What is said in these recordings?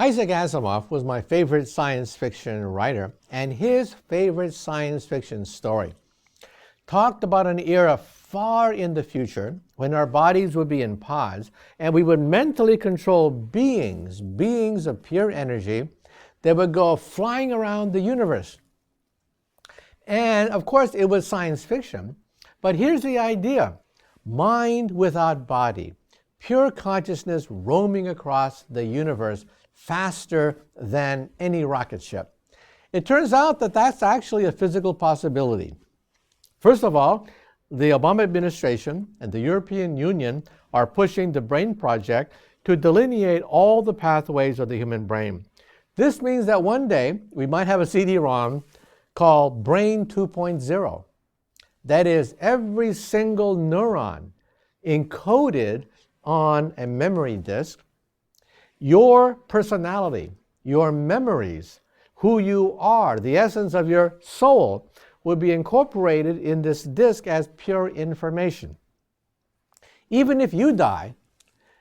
Isaac Asimov was my favorite science fiction writer, and his favorite science fiction story talked about an era far in the future when our bodies would be in pods and we would mentally control beings of pure energy that would go flying around the universe. And of course, it was science fiction, but here's the idea: mind without body, pure consciousness roaming across the universe faster than any rocket ship. It turns out that that's actually a physical possibility. First of all, the Obama administration and the European Union are pushing the BRAIN project to delineate all the pathways of the human brain. This means that one day we might have a CD-ROM called Brain 2.0. That is, every single neuron encoded on a memory disk. Your personality, your memories, who you are, the essence of your soul, will be incorporated in this disk as pure information. Even if you die,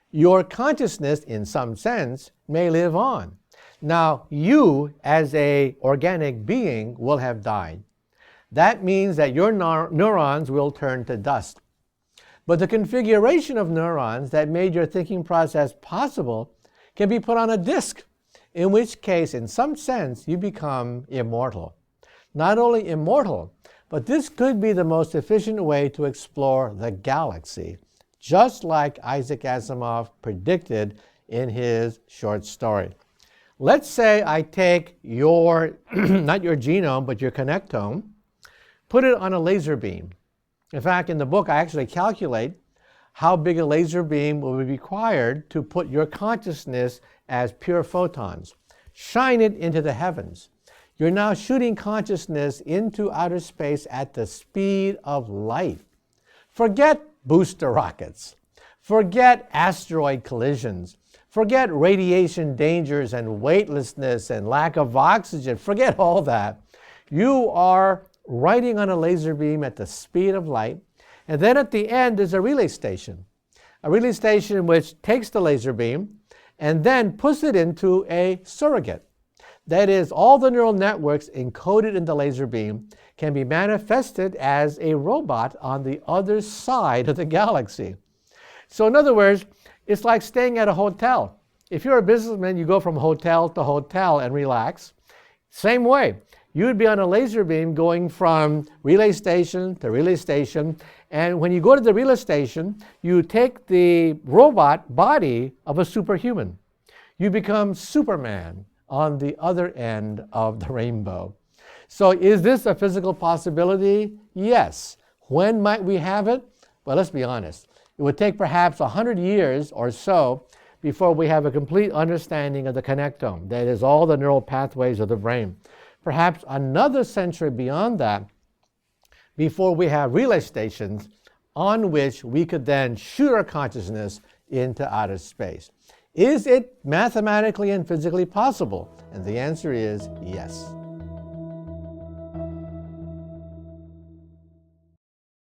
your consciousness, in some sense, may live on. Now, you, as an organic being, will have died. That means that your neurons will turn to dust. But the configuration of neurons that made your thinking process possible can be put on a disk, in which case, in some sense, you become immortal. Not only immortal, but this could be the most efficient way to explore the galaxy, just like Isaac Asimov predicted in his short story. Let's say I take your, not your genome, but your connectome, put it on a laser beam. In fact, in the book, I actually calculate how big a laser beam will be required to put your consciousness as pure photons. Shine it into the heavens. You're now shooting consciousness into outer space at the speed of light. Forget booster rockets. Forget asteroid collisions. Forget radiation dangers and weightlessness and lack of oxygen. Forget all that. You are riding on a laser beam at the speed of light. And then at the end, there's a relay station which takes the laser beam and then puts it into a surrogate. That is, all the neural networks encoded in the laser beam can be manifested as a robot on the other side of the galaxy. So in other words, it's like staying at a hotel. If you're a businessman, you go from hotel to hotel and relax. Same way, you would be on a laser beam going from relay station to relay station. And when you go to the relay station, you take the robot body of a superhuman. You become Superman on the other end of the rainbow. So is this a physical possibility? Yes. When might we have it? Well, let's be honest. It would take perhaps 100 years or so before we have a complete understanding of the connectome, that is, all the neural pathways of the brain. Perhaps another century beyond that before we have relay stations on which we could then shoot our consciousness into outer space. Is it mathematically and physically possible? And the answer is yes.